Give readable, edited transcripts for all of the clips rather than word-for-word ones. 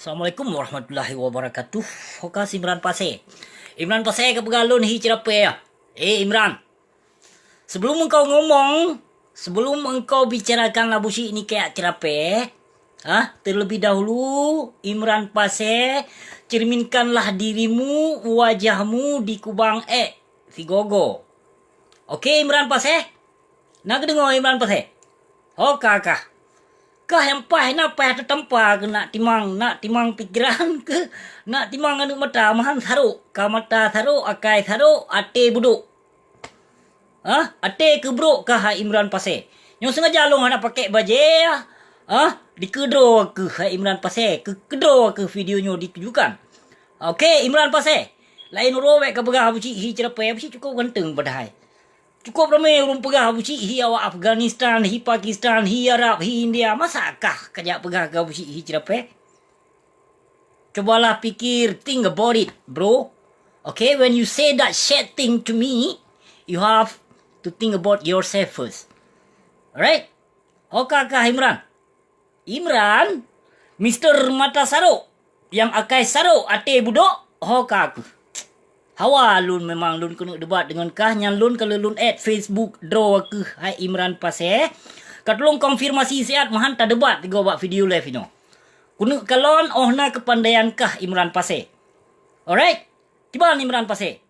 Assalamualaikum warahmatullahi wabarakatuh. Hokas Imran Pasir. Imran Pasir ke pegalun hi cerape ya. Imran. Sebelum engkau bicarakan labu syik ni kayak cerape, terlebih dahulu Imran Pasir cerminkanlah dirimu, wajahmu di kubang Vigogo. Okey Imran Pasir? Nak dengar Imran Pasir? Oh kakak. Kah yang nak tertempa ke nak timang pikiran ke nak timang anu mata mahan tharuk ka mata tharuk akai tharuk ate buduk ate kebruk kah Imran Pasir nyo sengaja long nak pakai baje dikedro ke Imran Pasir kedro ke videonyo ditujukan. Okey Imran Pasir lain rowek ke begah buci hi cerapai buci cukup ganteng padahal cukup ramai orang pegah buci hi awak Afghanistan, hi Pakistan, hi Arab, hi India. Masakah kajak pegah ke buci hi cerapai? Cobalah fikir, think about it, bro. Okay, when you say that shit thing to me, you have to think about yourself first. Alright? Kakak Imran. Imran, Mr. Mata Saruk, yang akai saruk ate budok, kakak. Hawa lun memang lun kena debat dengan kah yang lun kalau lun add Facebook draw ke hai Imran Pasir. Katulung konfirmasi siat mahan tak debat tiga buat video live ino. Kunu kalon na kepandaian kah Imran Pasir. Alright? Tiba Imran Pasir.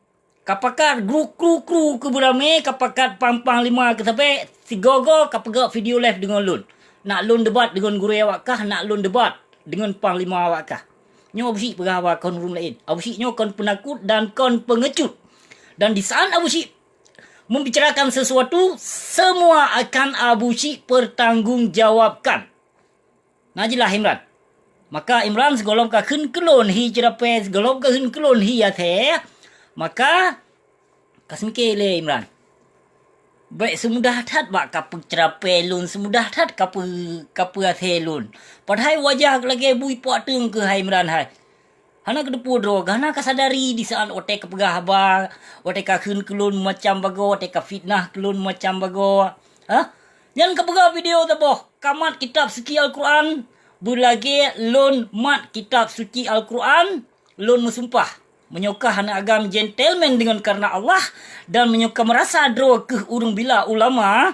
Kapakat kru ke berame, kapakat pang lima ke sampai Vigogo kapagak video live dengan lun. Nak lun debat dengan guru awak kah, nak lun debat dengan pang lima awak kah. Nyo abusyik pegawai kon room lain. Abusyik nyo kon penakut dan kon pengecut. Dan di saat abusyik membicarakan sesuatu, semua akan abusyik pertanggungjawabkan. Najilah Imran. Maka Imran segolom ka khun kelon hi cerapai, segolom ka khun kelon hi athe. Maka kasmike le Imran. Baik semudah tat bak kapu cerapai lun, semudah tat kapu athe lun. Padahal wajah lagi bui puak teng ke hai Imran hai. Hana kedepu drog, hana kasadari di saat otek kepegah haba, otek ka khun kelun macam bago, otek ka fitnah kelun macam bago. Yang kepegah video taboh, kamat kitab suci Al-Quran, bulagi lun mat kitab suci Al-Quran, lun musumpah. Menyuka hana agam gentleman dengan karena Allah dan menyuka merasa drog ke urung bila ulama,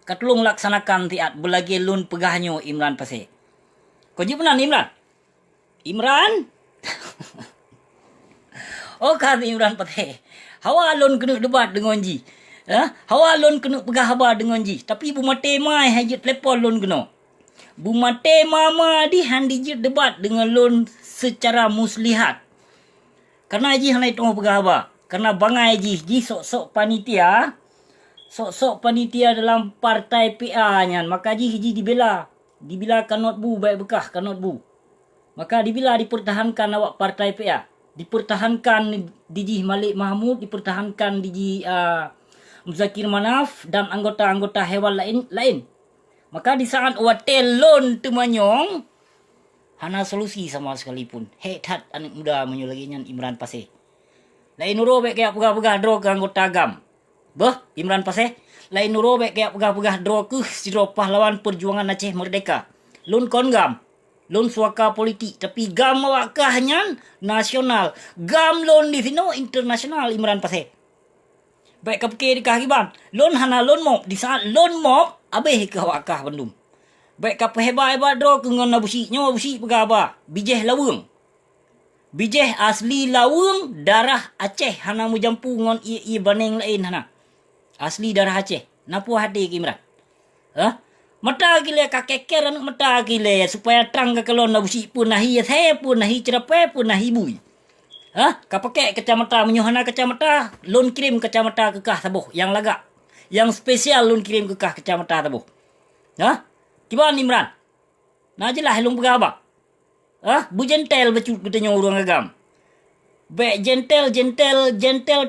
katulung laksanakan tiat belagi lun pegahnya Imran Pasir. Kau je pernah Imran? Imran? Kata Imran Pasir. Hawa lun kena debat dengan ji. Hawa lun kena pegah haba dengan ji. Tapi bu mate mai hajit telepon lun kena. Bu mate mama di handi je debat dengan lun secara muslihat. Karena ji hanai tong pegah haba. Karena bangai ji sok-sok panitia. Sok-sok panitia dalam partai PA nyan. Maka ji dibela. Dibela kanot bu baik bekah kanot bu. Maka dibela dipertahankan awak partai PA. Dipertahankan Diji Malik Mahmud. Dipertahankan Diji Muzakir Manaf. Dan anggota-anggota hewan lain. Maka di saat watel lon temanyong. Hana solusi sama sekalipun. Hat anak muda menyulaginya Imran Pasir. Lain urobek kayak pegah-pegah drog ke anggota agam. Imran Pasir. Lain urobek kayak pegah-pegah drog ke sidro pahlawan perjuangan Aceh Merdeka. Lun kon gam. Lun suaka politik. Tapi gam awak kahnya nasional. Gam lun di sini internasional Imran Pasir. Baik kapke di kahiban. Lun hana lun mob. Di saat lun mob. Abih ke awak kah bandung. Baik kapa hebat-hebat drog ke ngon abusyik. Nyawa abusyik pegah apa? Bijeh lawung. Bijeh asli lawung darah Aceh. Hana mu jampu ngon i baneng lain hana. Asli darah Aceh. Napu hati ke Imran? Mata gila kakeker anak mata gila supaya terang ke kelon abusyik pun nahi athe pun nahi cerapai pun nahi bui. Kapake kacamata menyuhana kacamata. Lun kirim kacamata ke kah tabuh. Yang lagak. Yang spesial lun kirim ke kah kacamata tabuh. Kiban Imran? Najilah helung pegah abang. Bu jentel becut katanya orang agam. Baik jentel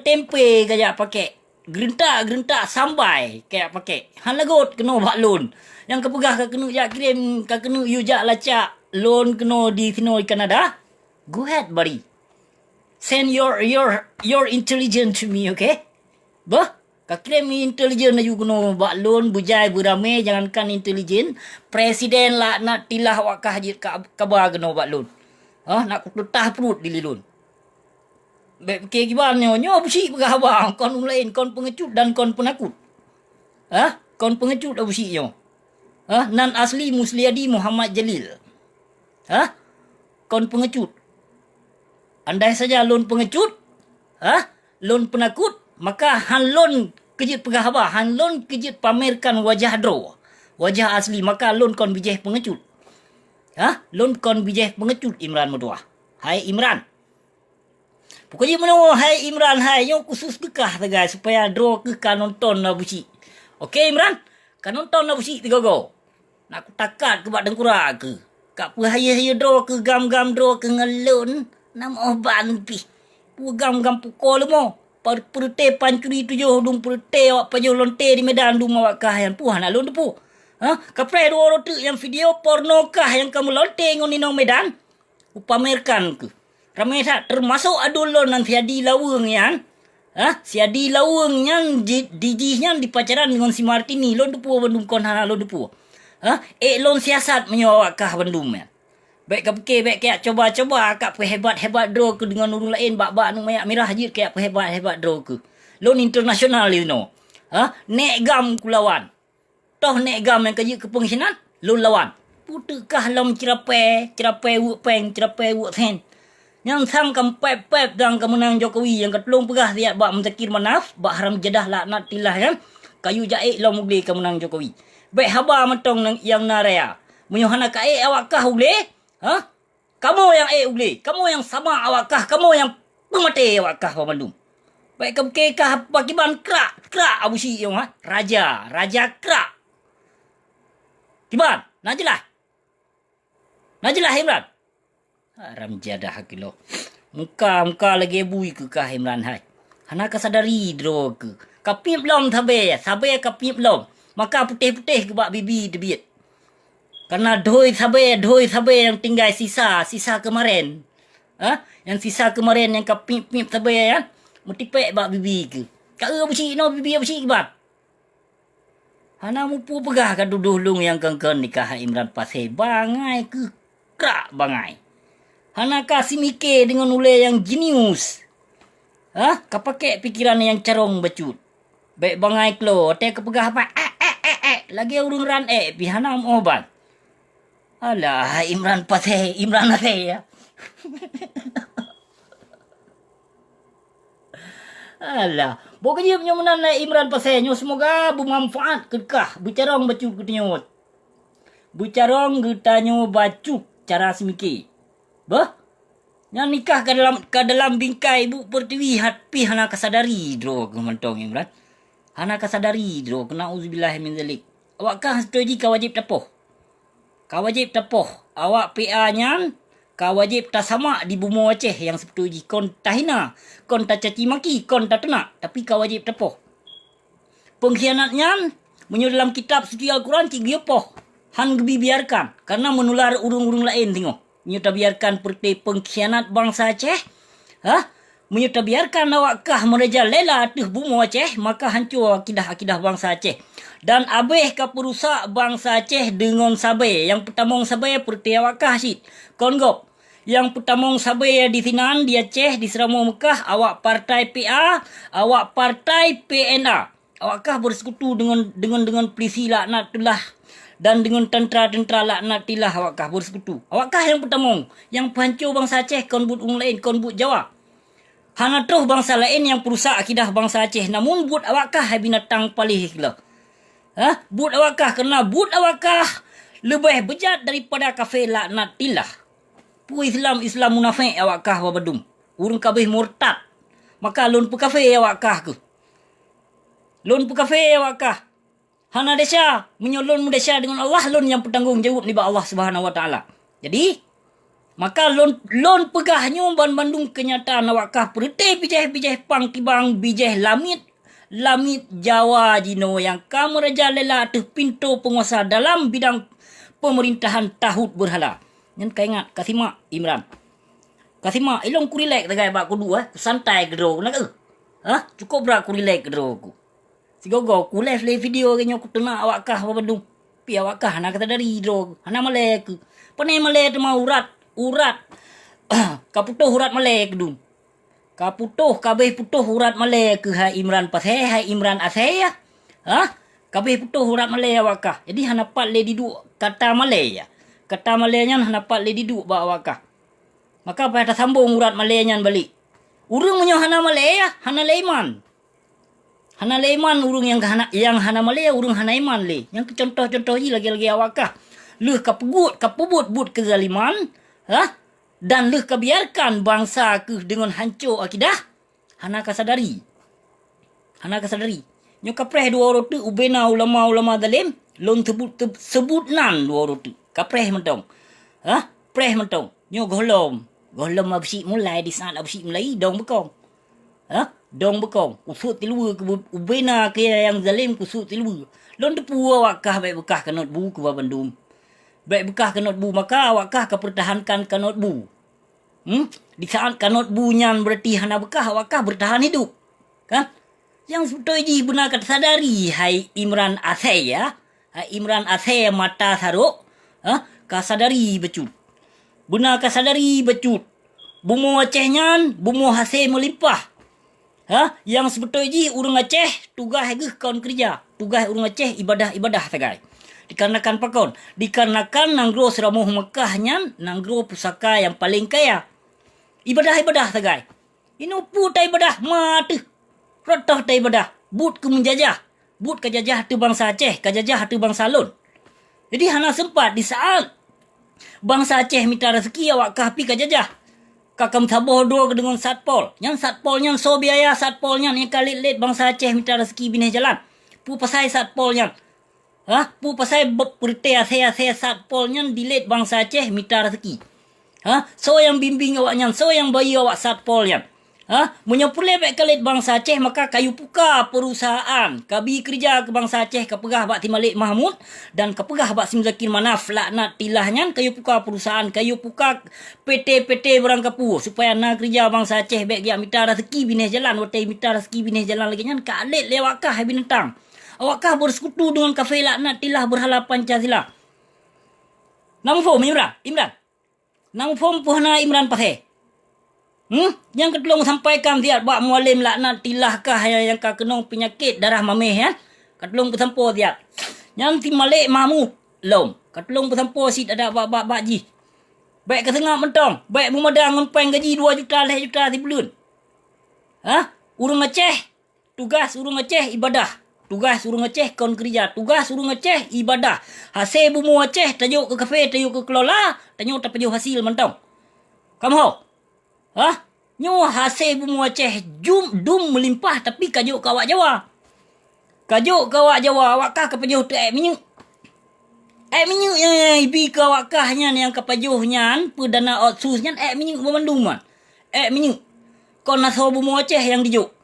tempe kayak pakai. Gerentak sambai kayak pakai. Han lagot kena bak lon. Yang kepegah ka kena jak kirim ka kena you jak lacak lon kena di sino di Kanada. Go ahead buddy. Send your intelligence to me, okay? Kakrem intelijen na yukuno baklon bujai berame jangankan intelijen presiden lah nak tilah wakah jit kabar keno baklon. Nak kutah perut dililun. Baik fikir kibarnya nyo busi berhabang kon lain kon pengecut dan kon penakut. Kon pengecut busi nyo. Nan asli Musliadi Muhammad Jalil. Kon pengecut. Andai saja lon pengecut, lon penakut, maka han lon kejut pegah haba, han lon kejut pamerkan wajah draw, wajah asli, maka lon kon bijeh pengecut. Lon kon bijeh pengecut Imran Meduah. Hai Imran. Pokoknya mana hai Imran hai yo khusus dekah tegai supaya draw ke kan nonton na busi. Okey Imran, kan nonton na busi tiga-go. Nak aku takat ke bak dengkura ke. Kak pu haya draw ke gam-gam draw ke ngelon. Nama oban pi. Pugam-gam pukul mo. Perute pancuri tujuh dum perute awak pajuh lonte di medan dum awak kahan puhan alun depu. Kapre dua rotu yang video porno kah yang kamu lonte ngon inong medan. Upamerkan ke. Ramai tak termasuk adulon nan siadi laweng yang. Siadi laweng yang dijihnya di pacaran dengan si Martini lon depu bandung kon han alun depu. Lon siasat menyawak kah bandung ya. Baik kau fikir, baik kaya coba-coba kak hebat-hebat draw ke dengan orang lain. Bak-bak nu mayak merah je kaya hebat-hebat draw ke. Lon internasional you know. Nek gam ku lawan. Toh nek gam yang kerja ke pengkhianat, lon lawan. Putukah lam cerapai wuk peng, cerapai wuk sen. Yang sang kam pep-pep dan kemenang Jokowi yang ketolong pegah tiap bak mentakir manaf, bak haram jadah laknat tilah kan. Kayu jaik lam ugli kemenang Jokowi. Baik haba mentong yang naraya. Menyuhana kae awak kah ugli? Kamu yang ugli, kamu yang sama awakkah, kamu yang pemati awakkah pemandung. Baik kamu kekah bagiban krak abusi yang raja krak. Kiban, najilah Imran. Haram jadah kilo. Muka lagi bui ke kah Imran hai. Hana kasadari dro ke. Kapip lom sabe kapip lom. Maka putih-putih ke bak bibi debit. Karena doi sabe yang tinggal sisa kemarin. Yang sisa kemarin yang kapip sabe ya. Mutipek bak bibi ke. Kak busi no bibi busi kibat. Hana mupu pegah ka dudulung yang kengken nikah Imran Pasai bangai ke krak bangai. Hana kasih mikir dengan ule yang jenius. Kapake pikiran yang carong becut. Baik bangai klo, te kepegah apa? Lagi urung ran pihana obat. Alah, Imran Pasai ya. Alah, pokoknya punya menan Imran Pasai nyo semoga bermanfaat kekah. Bicarong bacuk ketanyot. Bicarong getanyo bacuk cara semikir. Yang nikah ke dalam bingkai ibu pertiwi hati hana kasadari dro kementong Imran. Hana kasadari dro kena uzubillah min zalik. Awakkah setuju ka wajib tapoh. Kau wajib tapoh. Awak PA-nya, kau wajib tak sama di bumi Aceh yang seperti kon tak hina, kon tak caci maki, kon tak tenak. Tapi kau wajib tapoh. Pengkhianatnya, menyuruh dalam kitab suci Al-Quran, cik poh. Han gebi biarkan. Karena menular urung-urung lain tengok. Menyuruh tak biarkan perti pengkhianat bangsa Aceh. Menyuruh tak biarkan awakkah meraja lela tuh bumi Aceh, maka hancur akidah bangsa Aceh. Dan abeh ka perusak bangsa Aceh dengan sabai. Yang pertama sabai perti awakkah syid. Kongop. Yang pertama sabai di Sinan, di Aceh, di Seramau Mekah. Awak partai PA, awak partai PNA. Awakkah bersekutu dengan polisi laknatullah. Dan dengan tentera-tentera laknatullah awakkah bersekutu. Awakkah yang pertama. Yang pancur bangsa Aceh, konbut orang lain, konbut Jawa. Hana terus bangsa lain yang perusak akidah bangsa Aceh. Namun but awakkah binatang palih lah. But awakkah kerana but awakkah lebih bejat daripada kafir laknatillah. Pu Islam munafik awakkah wabadum. Urung kabeh murtad. Maka lon pu kafir awakkah ke. Lon pu kafir awakkah. Hana desa menyolon desa dengan Allah lon yang bertanggungjawab ni Allah Subhanahu Wa Taala. Jadi maka lon pegahnya bandung kenyataan awakkah perite bijeh pang kibang bijeh lamit Jawa jino yang kamu raja lela tuh pintu penguasa dalam bidang pemerintahan tahut berhala. Yang kau ingat kasima Imran. Kasima ilong ku relax tegai bak ku dua, santai gedro nak ke? Cukup berak ku relax gedro ku. Si gogo ku live video ke nyok tena awak kah Bandung. Pi awak kah hana kata dari drog. Hana male ke. Pane male tu mau urat. Kaputuh urat male ke dum. Kaputuh kabeh putuh urat male ke hai Imran Pathe hai Imran Athe ya. Ha? Kabeh putuh urat male awak kah. Jadi hana pat le diduk kata male ya. Kata male nyan hana pat le diduk ba awak kah. Maka pada sambung urat male nyan balik. Urung menyo hana male ya, hana leiman. Hana leiman urung yang hana male urung hana iman le. Yang contoh-contoh ni lagi-lagi awakah. Leh kapubut but kezaliman, ha? Dan leh kebiarkan bangsa ke dengan hancur akidah. Hana kasadari. Nyo kapreh dua orang tu ubena ulama-ulama dalim, lon sebut nan dua orang tu. Kapreh mentong. Ha? Preh mentong. Nyo golom absi mulai di saat absi mulai dong bekong. Ha? Dong bekong. Usut tilua ke ubena ke yang zalim kusut tilua. Lon tepu awak kah baik bekah kanot bu ke Bandung. Baik bekah kanot bu maka awak kah pertahankan kanot bu. Di saat kanot bu nyan berarti hana bekah awak kah bertahan hidup. Kan? Yang sebetulnya benar kata sadari hai Imran Athe ya. Hai Imran Athe mata saruk. Ha? Kah sadari becut. Benar kah sadari becut. Bumu Aceh nyan, bumu hasil melimpah. Ha? Yang sebetulnya urang Aceh tugas ke kawan kerja. Tugas urang Aceh ibadah sagai. Dikarenakan pakon. Dikarenakan nanggro seramuh Mekah nyan, nanggro pusaka yang paling kaya. Ibadah sagai. Inupu ta ibadah mati. Rotoh ta ibadah. But ke menjajah. But ke jajah tu bangsa Aceh, ke jajah tu bangsa Lon. Jadi hana sempat di saat bangsa Aceh minta rezeki awak kahpi ke jajah. Kakam saboh dua dengan satpol. Yang satpol yang so biaya satpol yang kali let bangsa Aceh minta rezeki bineh jalan. Pu pasai satpol yang. Ha? Pu pasai berite ase satpol yang dilet bangsa Aceh minta rezeki. Ha? So yang bimbing awak yang, so yang bayi awak satpol yang. Ha? Menyapule baik kalit bangsa Aceh maka kayu puka perusahaan. Kabi kerja ke bangsa Aceh kapegah bak Timalik Mahmud dan kapegah bak Simzakin Manaf laknat tilahnya kayu puka perusahaan, kayu puka PT berang kapu supaya nak kerja bangsa Aceh baik dia minta rezeki bineh jalan, watai minta rezeki bineh jalan lagi nyan kalit lewakah binatang. Awakkah bersekutu dengan kafe laknat tilah berhala Pancasila. Nama fom Imran. Nama fom puhna Imran Pathe. Yang ketolong sampaikan ziat buat mualim laknat tilahkah yang kenong penyakit darah mameh ya. Ketolong bersampo ziat. Yang Timalik Mahmud lom. Ketolong bersampo sit ada bak ji. Baik ke tengah mentong. Baik memadang ngempeng gaji 2 juta ti bulan. Ha? Urang Aceh. Tugas urang Aceh ibadah. Tugas urang Aceh kon kerja. Tugas urang Aceh ibadah. Hasil bumu Aceh tajuk ke kafe, tajuk ke kelola, tajuk tak pajuh hasil mentong. Kamu ho? Ha? Nyo hasil bumu Aceh dum melimpah tapi kajuk kawak Jawa. Kajuk kawak Jawa awak kah kepajuh tu minyak. Minyak yang ibi kawak kah nyan yang kepajuh nyan perdana outsource nyan minyak Bandung man. Minyak. Kon aso bumu Aceh yang dijuk.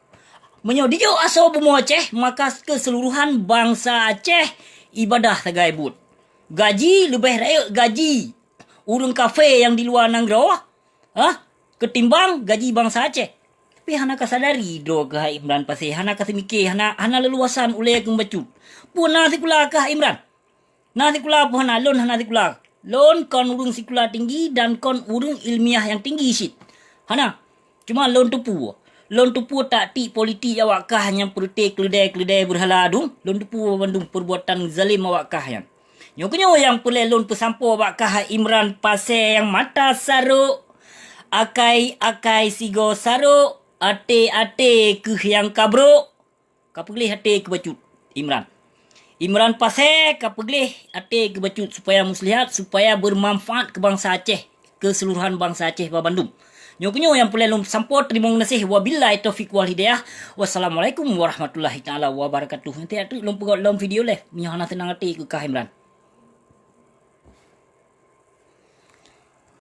Menyo dijuk aso bumu Aceh maka keseluruhan bangsa Aceh ibadah sagai but. Gaji lebih rakyat gaji urang kafe yang di luar Nanggro. Ha? Ketimbang gaji bangsa Aceh. Tapi hana kasadari do ke Imran Pathe, hana kasemikir, hana leluasan ulai ke membacut. Pun nasi kula kah Imran. Nasi kula pun hana lon hana sikula. Lon kon urung sikula tinggi dan kon urung ilmiah yang tinggi sit. Hana. Cuma lon tupu. Lon tupu tak ti politik awak kah yang perute keledai berhala adung. Lon tupu Bandung perbuatan zalim awak kah yang. Nyokonyo yang pulai lon pesampo awak kah Imran Pathe yang mata saruk. Akai sigo saro ate ke yang kabro kapeglih ate ke bacut Imran Pathe kapeglih ate ke bacut supaya muslihat supaya bermanfaat ke bangsa Aceh keseluruhan bangsa Aceh ba Bandung nyokonyo yang pulai lum sampo terima kasih wabillahi taufik wal hidayah wassalamualaikum warahmatullahi taala wabarakatuh nanti atu lum video live minyo hana senang ate ke Kah Imran.